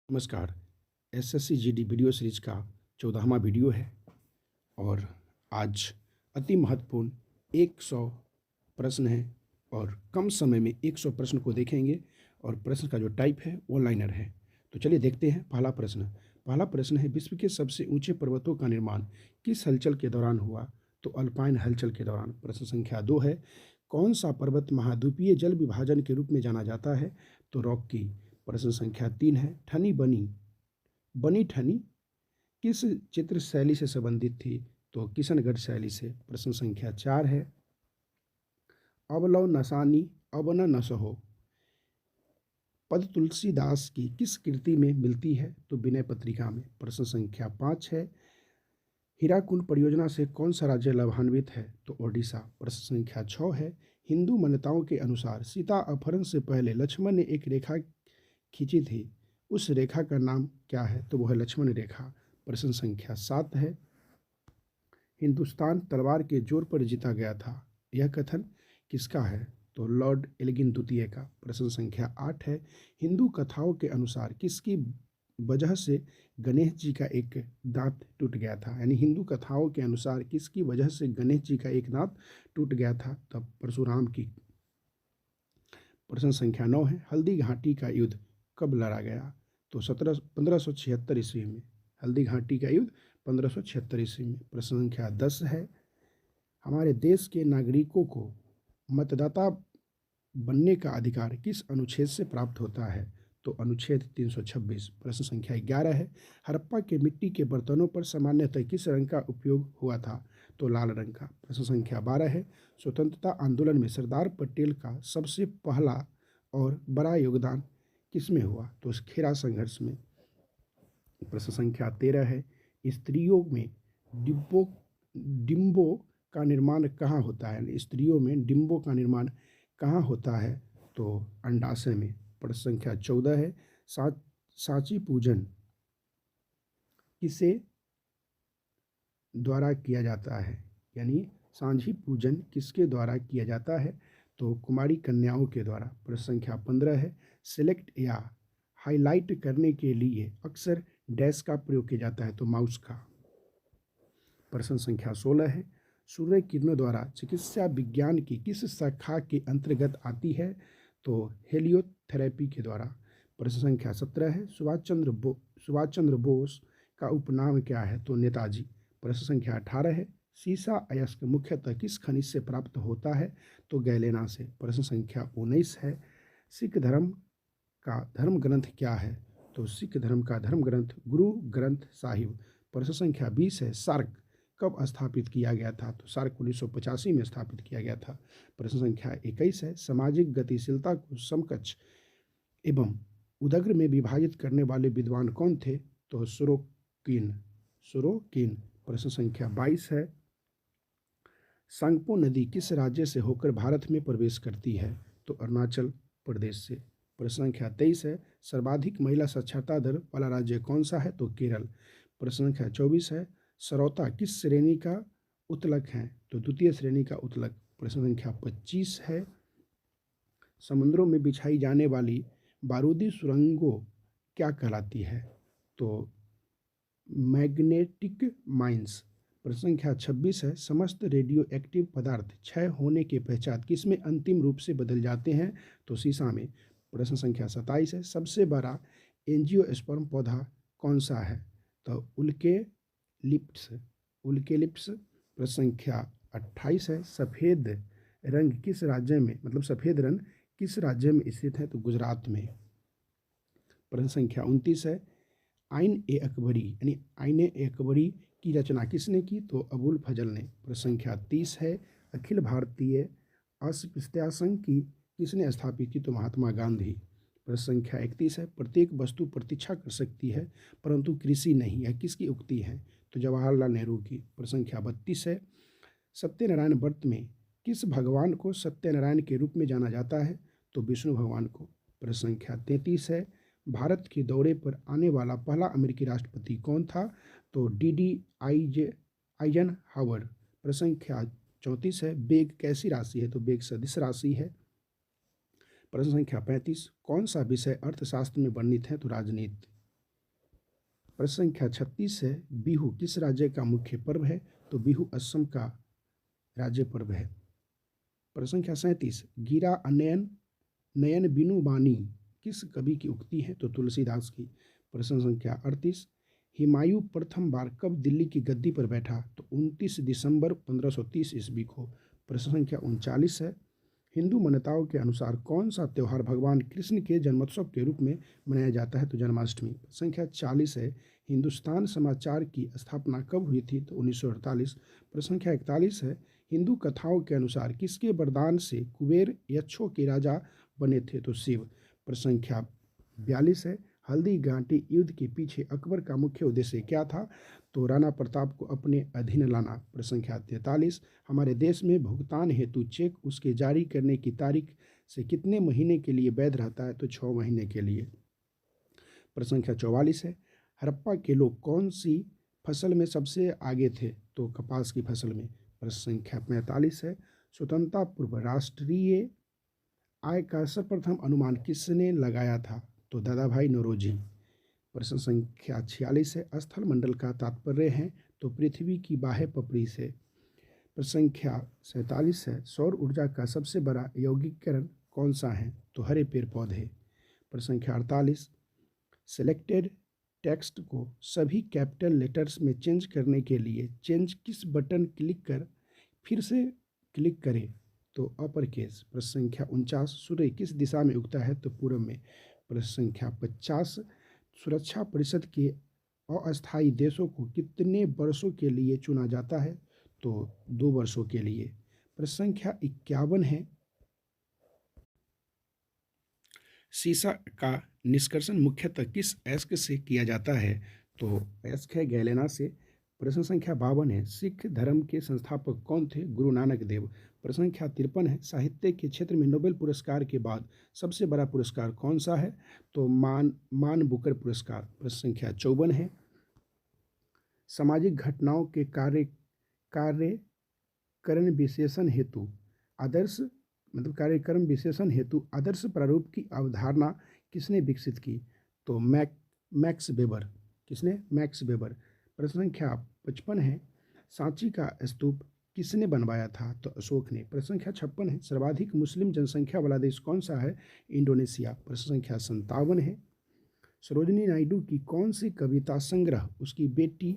नमस्कार। SSC GD video series का 14वां video है और आज अति महत्वपूर्ण 100 प्रश्न है और कम समय में 100 प्रश्न को देखेंगे और प्रश्न का जो टाइप है वो लाइनर है। तो चलिए देखते हैं पहला प्रश्न है, विश्व के सबसे ऊंचे पर्वतों का निर्माण किस हलचल के दौरान हुआ? तो अल्पाइन हलचल के दौरान। प्रश्न संख्या 2 है, कौन सा पर्वत महाद्वीपीय जल विभाजन के रूप में जाना जाता है? तो रॉकी। प्रश्न संख्या 3 है, ठनी बनी बनी ठनी किस चित्र शैली से संबंधित थी? तो किशनगढ़ शैली से। प्रश्न संख्या 4 है, अवलव नसानी अवन नसहो पद तुलसीदास की किस कृति में मिलती है? तो विनय पत्रिका में। प्रश्न संख्या 5 है, हीराकुंड परियोजना से कौन सा राज्य लाभान्वित है? तो ओडिशा। प्रश्न संख्या 6 है, हिंदू मान्यताओं के अनुसार सीता अपहरण से पहले लक्ष्मण ने एक रेखा खींची थी, उस रेखा का नाम क्या है? तो वह है लक्ष्मण रेखा। प्रश्न संख्या 7 है, हिंदुस्तान तलवार के जोर पर जीता गया था, यह कथन किसका है? तो लॉर्ड एल्गिन द्वितीय का। प्रश्न संख्या 8 है, हिंदू कथाओं के अनुसार किसकी वजह से गणेश जी का एक दांत टूट गया था? यानी हिंदू कथाओं के अनुसार किसकी वजह से गणेश जी का एक दांत टूट गया था? तब परशुराम की। प्रश्न संख्या 9 है, हल्दी घाटी का युद्ध कब लड़ा गया? तो 1576 ईस्वी में। हल्दी घाटी का युद्ध 1576 ईस्वी में। प्रश्न संख्या 10 है, हमारे देश के नागरिकों को मतदाता बनने का अधिकार किस अनुच्छेद से प्राप्त होता है? तो अनुच्छेद 326। प्रश्न संख्या 11 है, हड़प्पा के मिट्टी के बर्तनों पर सामान्यतः किस रंग का उपयोग हुआ था? तो लाल रंग का। प्रश्न संख्या 12 है, स्वतंत्रता आंदोलन में सरदार पटेल का सबसे पहला और बड़ा योगदान किसमें हुआ? तो खेरा संघर्ष में। प्रश्न संख्या 13 है, स्त्रियों में डिम्बों का निर्माण कहाँ होता है? स्त्रियों में डिम्बों का निर्माण कहाँ होता है? तो अंडाशय में। प्रश्न संख्या 14 है, सांची पूजन किसे द्वारा किया जाता है? यानी सांझी पूजन किसके द्वारा किया जाता है? तो कुमारी कन्याओं के द्वारा। प्रश्न संख्या 15 है, सेलेक्ट या हाईलाइट करने के लिए अक्सर डैश का प्रयोग किया जाता है? तो माउस का। प्रश्न संख्या 16 है, सूर्य किरणों द्वारा चिकित्सा विज्ञान की किस शाखा के अंतर्गत आती है? तो हेलियोथेरेपी के द्वारा। प्रश्न संख्या 17 है, सुभाष चंद्र बोस का उपनाम क्या है? तो नेताजी। प्रश्न संख्या 18 है, सीसा अयस्क मुख्यतः किस खनिज से प्राप्त होता है? तो गैलेना से। प्रश्न संख्या 19 है, सिख धर्म का धर्म ग्रंथ क्या है? तो सिख धर्म का धर्म ग्रंथ गुरु ग्रंथ साहिब। प्रश्न संख्या 20 है, सार्क कब स्थापित किया गया था? तो सार्क 1985 में स्थापित किया गया था। प्रश्न संख्या 21 है, सामाजिक गतिशीलता को समकक्ष एवं उदग्र में विभाजित करने वाले विद्वान कौन थे? तो सोरोकिन। प्रश्न संख्या 22 है, सांगपो नदी किस राज्य से होकर भारत में प्रवेश करती है? तो अरुणाचल प्रदेश से। प्रश्न संख्या 23 है, सर्वाधिक महिला साक्षरता दर वाला राज्य कौन सा है? तो केरल। प्रश्न संख्या 24 है, सरौता किस श्रेणी का उत्तलक है? तो द्वितीय श्रेणी का उत्तलक। प्रश्न संख्या 25 है, समुद्रों में बिछाई जाने वाली बारूदी सुरंगों क्या कहलाती है? तो मैग्नेटिक माइंस। प्रश्न संख्या 26 है, समस्त रेडियो एक्टिव पदार्थ क्षय होने के पश्चात किसमें अंतिम रूप से बदल जाते हैं? तो सीसा में। प्रश्न संख्या 27 है, सबसे बड़ा एंजियोस्पर्म पौधा कौन सा है? तो उल्केलिप्स। प्रश्न संख्या 28 है, सफ़ेद रंग किस राज्य में सफ़ेद रंग किस राज्य में स्थित है? तो गुजरात में। प्रश्न संख्या 29 है, आइन ए अकबरी यानी आइन ए अकबरी की रचना किसने की? तो अबुल फजल ने। प्रश्न संख्या 30 है, अखिल भारतीय अस्पृश्यता संघ की किसने स्थापित की? तो महात्मा गांधी। प्रश्न संख्या 31 है, प्रत्येक वस्तु प्रतीक्षा कर सकती है परंतु कृषि नहीं, यह किसकी उक्ति है? तो जवाहरलाल नेहरू की। प्रश्न संख्या 32 है, सत्यनारायण व्रत में किस भगवान को सत्यनारायण के रूप में जाना जाता है? तो विष्णु भगवान को। प्रश्न संख्या 33 है, भारत के दौरे पर आने वाला पहला अमेरिकी राष्ट्रपति कौन था? तो डी आइजन हावर। प्रश्न संख्या 34 है, बेग कैसी राशि है? तो बेग सदिश राशि है। प्रश्न संख्या 35, कौन सा विषय अर्थशास्त्र में वर्णित है? तो राजनीति। प्रश्न संख्या 36 है, बिहू किस राज्य का मुख्य पर्व है? तो बिहू असम का राज्य पर्व है। प्रश्न संख्या 37, गिरा अनयन नयन बिनु बानी किस कवि की उक्ति है? तो तुलसीदास की। प्रश्न संख्या 38, हुमायूं प्रथम बार कब दिल्ली की गद्दी पर बैठा? तो 29 दिसंबर 1530 ईस्वी को। प्रश्न संख्या 39 है, हिंदू मान्यताओं के अनुसार कौन सा त्यौहार भगवान कृष्ण के जन्मोत्सव के रूप में मनाया जाता है? तो जन्माष्टमी। संख्या 40 है, हिंदुस्तान समाचार की स्थापना कब हुई थी? तो 1948। प्रश्न संख्या 41 है, हिंदू कथाओं के अनुसार किसके वरदान से कुबेर यक्षों के राजा बने थे? तो शिव। प्रश्न संख्या 42 है, हल्दी घाटी युद्ध के पीछे अकबर का मुख्य उद्देश्य क्या था? तो राणा प्रताप को अपने अधीन लाना। प्रश्न संख्या 43, हमारे देश में भुगतान हेतु चेक उसके जारी करने की तारीख से कितने महीने के लिए वैध रहता है? तो 6 महीने के लिए। प्रश्न संख्या 44 है, हड़प्पा के लोग कौन सी फसल में सबसे आगे थे? तो कपास की फसल में। प्रश्न संख्या 45 है, स्वतंत्रता पूर्व राष्ट्रीय आय का सर्वप्रथम अनुमान किसने लगाया था? तो दादा भाई नौरोजी। प्रश्न संख्या 46 है, स्थल मंडल का तात्पर्य है? तो पृथ्वी की बाह्य पपड़ी से। प्रश्न संख्या 47 है, सौर ऊर्जा का सबसे बड़ा यौगिकीकरण कौन सा है? तो हरे पेड़ पौधे। प्रश्न संख्या 48, सेलेक्टेड टेक्स्ट को सभी कैपिटल लेटर्स में चेंज करने के लिए चेंज किस बटन क्लिक कर फिर से क्लिक करें? तो अपर केस। प्रश्न संख्या 49, सूर्य किस दिशा में उगता है? तो पूर्व में। प्रश्न संख्या 50, सुरक्षा परिषद के अस्थायी देशों को कितने वर्षों के लिए चुना जाता है? तो 2 वर्षों के लिए। प्रश्न संख्या 51 है, सीसा का निष्कर्षण मुख्यतः किस अयस्क से किया जाता है? तो अयस्क है गैलेना से। प्रश्न संख्या 52 है, सिख धर्म के संस्थापक कौन थे? गुरु नानक देव। प्रश्न संख्या 53 है, साहित्य के क्षेत्र में नोबेल पुरस्कार के बाद सबसे बड़ा पुरस्कार कौन सा है? तो मान बुकर पुरस्कार। प्रश्न संख्या 54 है, सामाजिक घटनाओं के कार्यकरण विशेषण हेतु आदर्श कार्यक्रम विशेषण हेतु आदर्श प्रारूप की अवधारणा किसने विकसित की? तो मैक्स वेबर। किसने? Max weber. प्रश्न संख्या 55 है, सांची का स्तूप किसने बनवाया था? तो अशोक ने। प्रश्न संख्या 56 है, सर्वाधिक मुस्लिम जनसंख्या वाला देश कौन सा है? इंडोनेशिया। प्रश्न संख्या 57 है, सरोजिनी नायडू की कौन सी कविता संग्रह उसकी बेटी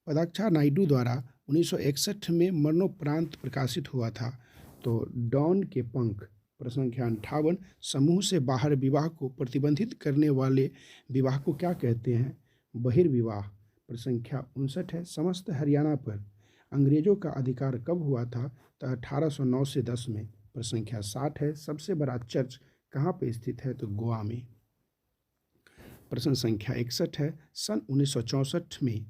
पदाक्षा नायडू द्वारा 1961 में मरणोपरांत प्रकाशित हुआ था? तो डॉन के पंख। प्रश्न संख्या 58, समूह से बाहर विवाह को प्रतिबंधित करने वाले विवाह को क्या कहते हैं? बहिर्विवाह। प्रश्न संख्या 59 है, समस्त हरियाणा पर अंग्रेजों का अधिकार कब हुआ था? तो 1809 से 10 में। प्रश्न संख्या 60 है, सबसे बड़ा चर्च कहाँ पर स्थित है? तो गोवा में। प्रश्न संख्या 61 है, सन 1964 में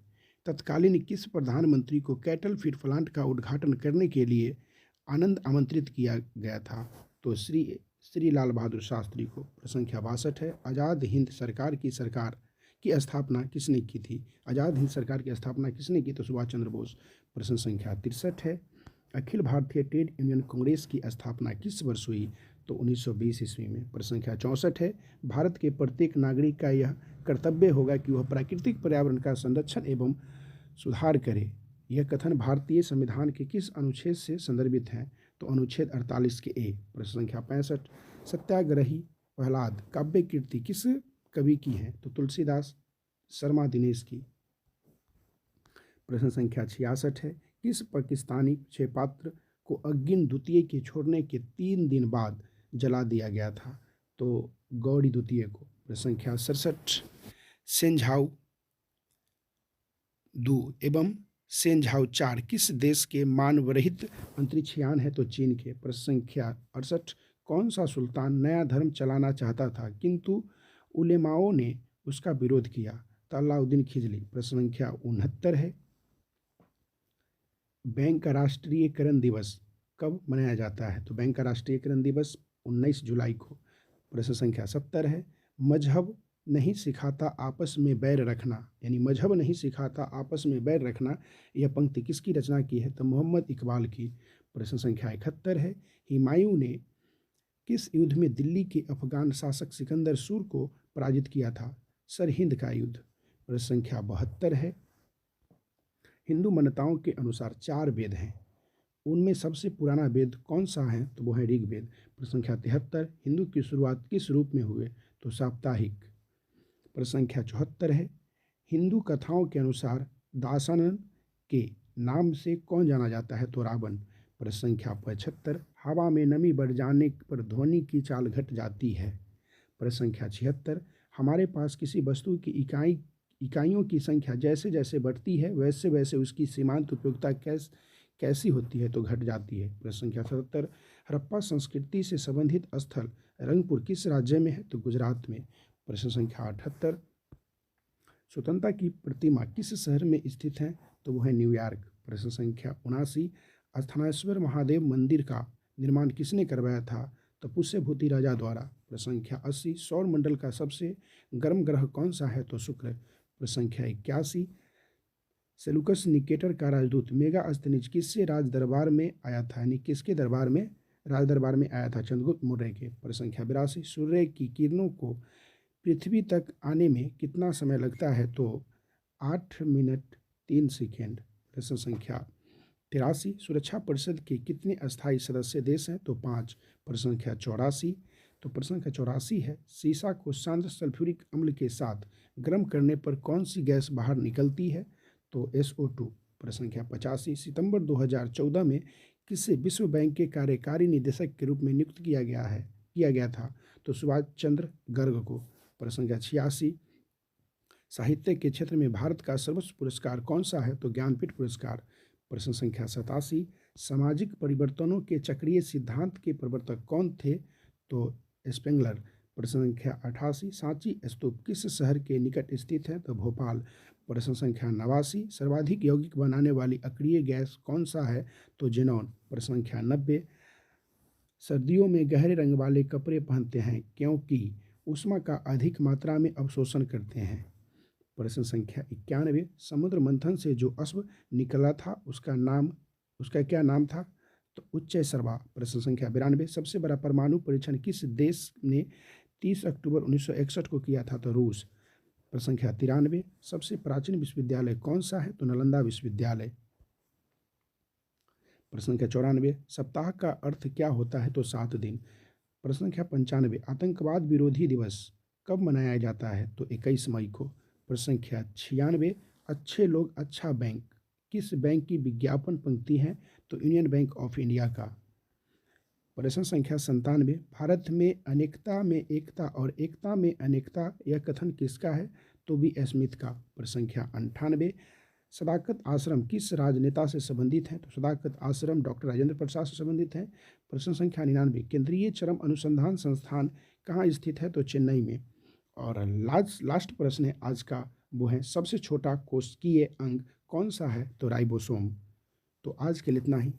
तत्कालीन किस प्रधानमंत्री को कैटल फीड प्लांट का उद्घाटन करने के लिए आनंद आमंत्रित किया गया था? तो श्री लाल बहादुर शास्त्री को। प्रश्न संख्या 62 है, आज़ाद हिंद सरकार की स्थापना किसने की थी? आज़ाद हिंद सरकार की स्थापना किसने की? तो सुभाष चंद्र बोस। प्रश्न संख्या 63 है, अखिल भारतीय ट्रेड यूनियन कांग्रेस की स्थापना किस वर्ष हुई? तो 1920 ईस्वी में। प्रश्न संख्या 64 है, भारत के प्रत्येक नागरिक का यह कर्तव्य होगा कि वह प्राकृतिक पर्यावरण का संरक्षण एवं सुधार करे। यह कथन भारतीय संविधान के किस अनुच्छेद से संदर्भित है? तो अनुच्छेद 48 के ए। प्रश्न संख्या 65, सत्याग्रही प्रहलाद काव्य कीर्ति किस कवि की है? तो तुलसीदास शर्मा दिनेश की। प्रश्न संख्या 66 है, किस पाकिस्तानी क्षयपात्र को अगिन द्वितीय के छोड़ने के 3 दिन बाद जला दिया गया था? तो गौरी द्वितीय को। प्रश्न संख्या 67, सेंझाऊ 2 एवं सेंझाऊ 4 किस देश के मानवरहित अंतरिक्ष यान है? तो चीन के। प्रश्न संख्या 68, कौन सा सुल्तान नया धर्म चलाना चाहता था किंतु उलेमाओं ने उसका विरोध किया? तो अलाउद्दीन खिलजी। प्रश्न संख्या 69 है, बैंक का राष्ट्रीयकरण दिवस कब मनाया जाता है? तो बैंक का राष्ट्रीयकरण दिवस 19 जुलाई को। प्रश्न संख्या 70 है, मजहब नहीं सिखाता आपस में बैर रखना, यानी मजहब नहीं सिखाता आपस में बैर रखना, यह पंक्ति किसकी रचना की है? तो मोहम्मद इकबाल की। प्रश्न संख्या 71 है, हुमायूं ने किस युद्ध में दिल्ली के अफगान शासक सिकंदर सूर को पराजित किया था? सरहिंद का युद्ध। प्रश्न संख्या 72 है। हिंदू मान्यताओं के अनुसार 4 वेद हैं, उनमें सबसे पुराना वेद कौन सा है? तो वो है ऋग्वेद। प्रश्न संख्या 73, हिंदू की शुरुआत किस रूप में हुए? तो साप्ताहिक। प्रश्न संख्या 74 है, हिंदू कथाओं के अनुसार दासानन के नाम से कौन जाना जाता है? तो रावण। प्रश्न संख्या 75, हवा में नमी बढ़ जाने पर ध्वनि की चाल घट जाती है। प्रश्न संख्या 76, हमारे पास किसी वस्तु की इकाइयों की संख्या जैसे जैसे बढ़ती है वैसे वैसे उसकी सीमांत उपयोगिता कैसी होती है? तो घट जाती है। प्रश्न संख्या 77, हड़प्पा संस्कृति से संबंधित स्थल रंगपुर किस राज्य में है? तो गुजरात में। प्रश्न संख्या 78, स्वतंत्रता की प्रतिमा किस शहर में स्थित है? तो वो है न्यूयॉर्क। प्रश्न संख्या 79, स्थानेश्वर महादेव मंदिर का निर्माण किसने करवाया था? तो पुष्यभूति राजा द्वारा। प्रश्न संख्या 80, सौर मंडल का सबसे गर्म ग्रह कौन सा है? तो शुक्र। प्रश्न संख्या 81, सेलुकस निकेटर का राजदूत मेगास्थनीज किससे राज दरबार में आया था? यानी किसके दरबार में राज दरबार में आया था? चंद्रगुप्त मौर्य के। प्रश्न संख्या 82, सूर्य की किरणों को पृथ्वी तक आने में कितना समय लगता है? तो 8 मिनट 3 सेकेंड। प्रश्न संख्या 83, सुरक्षा परिषद के कितने अस्थायी सदस्य देश हैं? तो 5। प्रश्न संख्या 84, तो प्रश्न संख्या 84 है, सीसा को सांद्र सल्फ्यूरिक अम्ल के साथ गर्म करने पर कौन सी गैस बाहर निकलती है? तो SO2। प्रश्न संख्या 85, सितंबर 2014 में किसे विश्व बैंक के कार्यकारी निदेशक के रूप में नियुक्त किया गया था? तो सुभाष चंद्र गर्ग को। प्रश्न संख्या 86, साहित्य के क्षेत्र में भारत का सर्वोच्च पुरस्कार कौन सा है? तो ज्ञानपीठ पुरस्कार। प्रश्न संख्या 87, सामाजिक परिवर्तनों के चक्रीय सिद्धांत के प्रवर्तक कौन थे? तो स्पेंगलर। प्रश्न संख्या 88, सांची स्तूप किस शहर के निकट स्थित है? तो भोपाल। प्रश्न संख्या 89, सर्वाधिक यौगिक बनाने वाली अक्रिय गैस कौन सा है? तो जेनॉन। प्रश्न संख्या 90, सर्दियों में गहरे रंग वाले कपड़े पहनते हैं क्योंकि ऊष्मा का अधिक मात्रा में अवशोषण करते हैं। प्रश्न संख्या 91, समुद्र मंथन से जो अश्व निकला था उसका क्या नाम था? तो उच्चय सर्वा। प्रश्न संख्या 92, सबसे बड़ा परमाणु परीक्षण किस देश ने 30 अक्टूबर 1961 को किया था? तो रूस। प्रश्न संख्या 93, सबसे प्राचीन विश्वविद्यालय कौन सा है? तो नालंदा विश्वविद्यालय। प्रश्न संख्या 94, सप्ताह का अर्थ क्या होता है? तो 7 दिन। प्रश्न संख्या 95, आतंकवाद विरोधी दिवस कब मनाया जाता है? तो 21 मई को। प्रश्न संख्या 96, अच्छे लोग अच्छा बैंक किस बैंक की विज्ञापन पंक्ति है? तो यूनियन बैंक ऑफ इंडिया का। प्रश्न संख्या 97, भारत में अनेकता में एकता और एकता में अनेकता यह कथन किसका है? तो बी स्मिथ का। प्रश्न संख्या 98, सदाकत आश्रम किस राजनेता से संबंधित है? तो सदाकत आश्रम डॉक्टर राजेंद्र प्रसाद से संबंधित है। प्रश्न संख्या 99, केंद्रीय चरम अनुसंधान संस्थान कहाँ स्थित है? तो चेन्नई में। और लास्ट प्रश्न है आज का, वो है सबसे छोटा कोशिकीय अंग कौन सा है? तो राइबोसोम। तो आज के लिए इतना ही,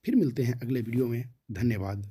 फिर मिलते हैं अगले वीडियो में। धन्यवाद।